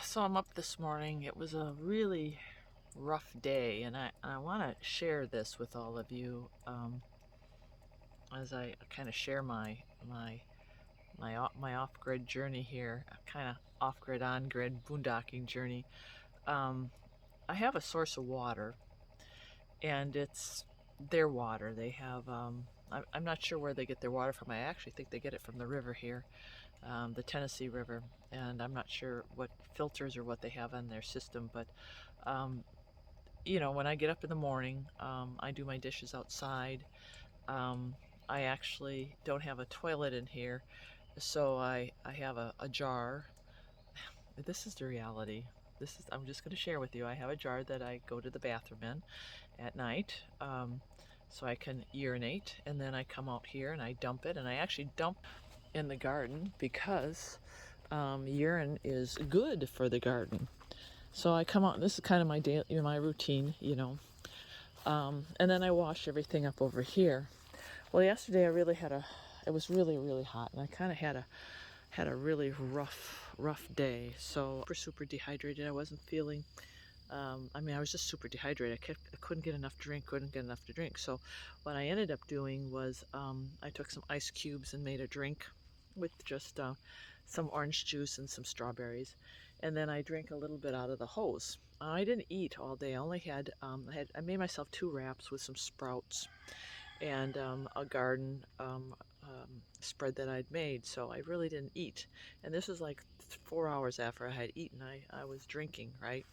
So I'm up this morning. It was a really rough day, and I want to share this with all of you as I kind of share my off-grid journey here, kind of off-grid, on-grid boondocking journey. I have a source of water, and it's their water. They have I'm not sure where they get their water from. I actually think they get it from the river here, the Tennessee River, and I'm not sure what filters or what they have in their system, but um, when I get up in the morning, I do my dishes outside. Um, I actually don't have a toilet in here, so I have a jar. This is the reality. I'm just going to share with you. I have a jar that I go to the bathroom in at night, so I can urinate, and then I come out here and I dump it, and I actually dump in the garden because urine is good for the garden. So I come out, and this is kind of my daily, my routine, and then I wash everything up over here. Well, yesterday it was really hot, and I kind of had a really rough day. So super dehydrated. I wasn't feeling. I was just super dehydrated. I couldn't get enough to drink. So what I ended up doing was I took some ice cubes and made a drink with just some orange juice and some strawberries, and then I drank a little bit out of the hose. I didn't eat all day. I only had I made myself 2 wraps with some sprouts and a garden spread that I'd made, so I really didn't eat. And this is like 4 hours after I had eaten. I was drinking, right?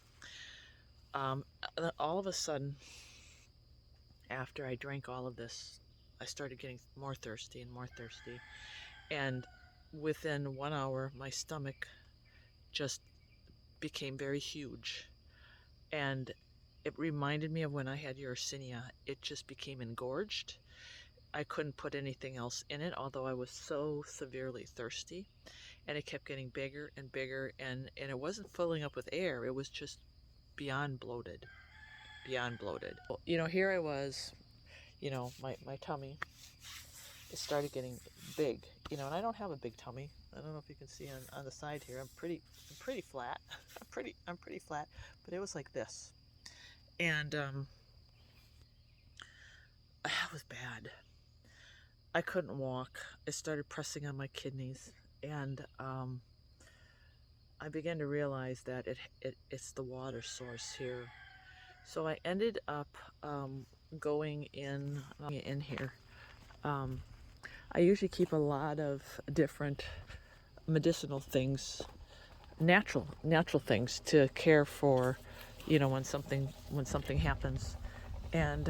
All of a sudden, after I drank all of this, I started getting more thirsty and more thirsty. And within 1 hour, my stomach just became very huge. And it reminded me of when I had Yersinia. It just became engorged. I couldn't put anything else in it, although I was so severely thirsty. And it kept getting bigger and bigger, and it wasn't filling up with air. It was just beyond bloated. Beyond bloated. Here I was, my tummy, it started getting big, and I don't have a big tummy. I don't know if you can see on the side here. I'm pretty flat. I'm pretty flat, but it was like this. And it was bad. I couldn't walk. It started pressing on my kidneys, and I began to realize that it's the water source here. So I ended up going in here. I usually keep a lot of different medicinal things, natural things to care for, when something happens. And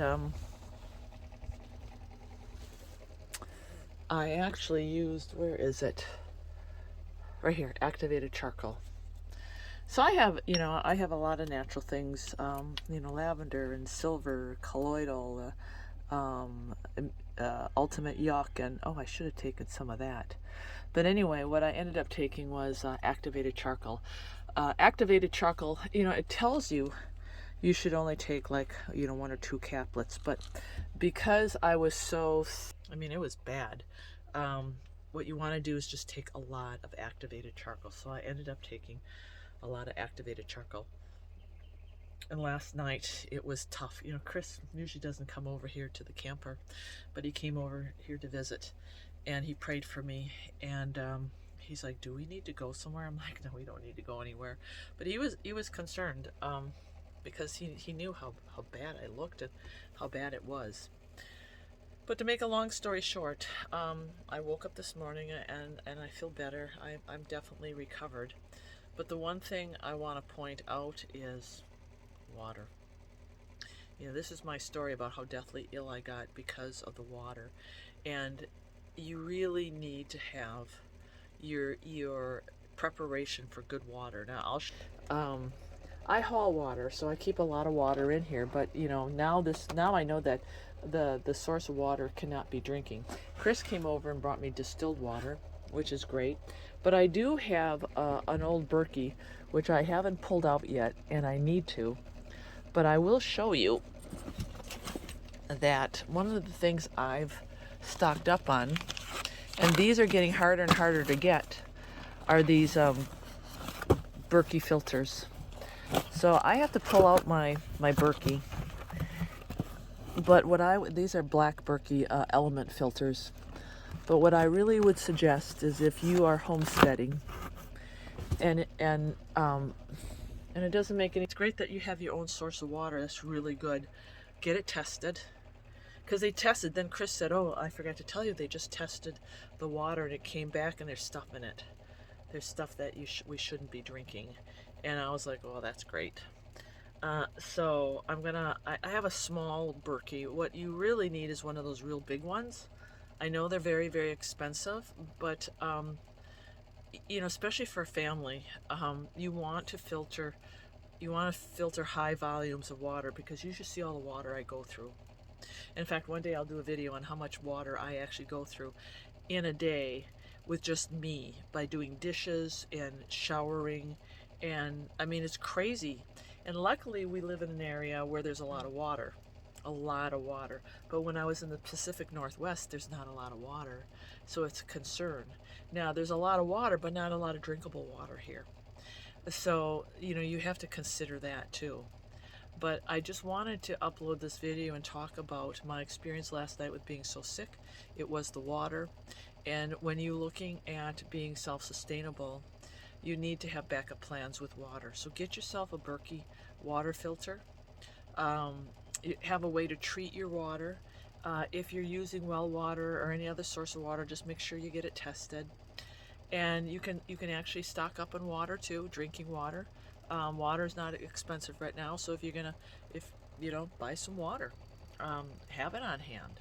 I actually used, where is it? Right here, activated charcoal. So I have a lot of natural things, lavender and silver, colloidal, ultimate yuck, and I should have taken some of that. But anyway, what I ended up taking was activated charcoal. Activated charcoal, it tells you should only take 1 or 2 caplets, but because I was so, it was bad. What you want to do is just take a lot of activated charcoal. So I ended up taking a lot of activated charcoal. And last night it was tough. Chris usually doesn't come over here to the camper, but he came over here to visit, and he prayed for me, and he's like, do we need to go somewhere? I'm like, no, we don't need to go anywhere. But he was concerned because he knew how bad I looked and how bad it was. But to make a long story short, I woke up this morning and I feel better. I'm definitely recovered. But the one thing I want to point out is water. This is my story about how deathly ill I got because of the water. And you really need to have your preparation for good water. Now, I haul water, so I keep a lot of water in here. But now I know that the source of water cannot be drinking. Chris came over and brought me distilled water, which is great. But I do have an old Berkey, which I haven't pulled out yet, and I need to. But I will show you that one of the things I've stocked up on, and these are getting harder and harder to get, are these Berkey filters. So I have to pull out my Berkey, but these are black Berkey element filters. But what I really would suggest is if you are homesteading, and it doesn't make any. It's great that you have your own source of water. That's really good. Get it tested, because they tested. Then Chris said, "Oh, I forgot to tell you, they just tested the water and it came back and there's stuff in it. There's stuff that we shouldn't be drinking." And I was like, "Oh, that's great." So I have a small Berkey. What you really need is one of those real big ones. I know they're very, very expensive, but especially for a family, you want to filter high volumes of water, because you should see all the water I go through. In fact, one day I'll do a video on how much water I actually go through in a day with just me, by doing dishes and showering. And I mean, it's crazy. And luckily we live in an area where there's a lot of water. But when I was in the Pacific Northwest, there's not a lot of water, so it's a concern. Now there's a lot of water, but not a lot of drinkable water here, so you have to consider that too. But I just wanted to upload this video and talk about my experience last night with being so sick. It was the water. And when you're looking at being self-sustainable, you need to have backup plans with water. So get yourself a Berkey water filter. Have a way to treat your water. If you're using well water or any other source of water, just make sure you get it tested. And you can actually stock up on water too, drinking water. Water is not expensive right now, so if buy some water, have it on hand.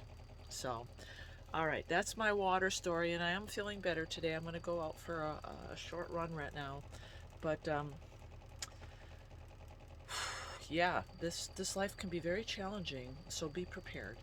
So, all right, that's my water story, and I am feeling better today. I'm going to go out for a short run right now, but yeah, this life can be very challenging, so be prepared.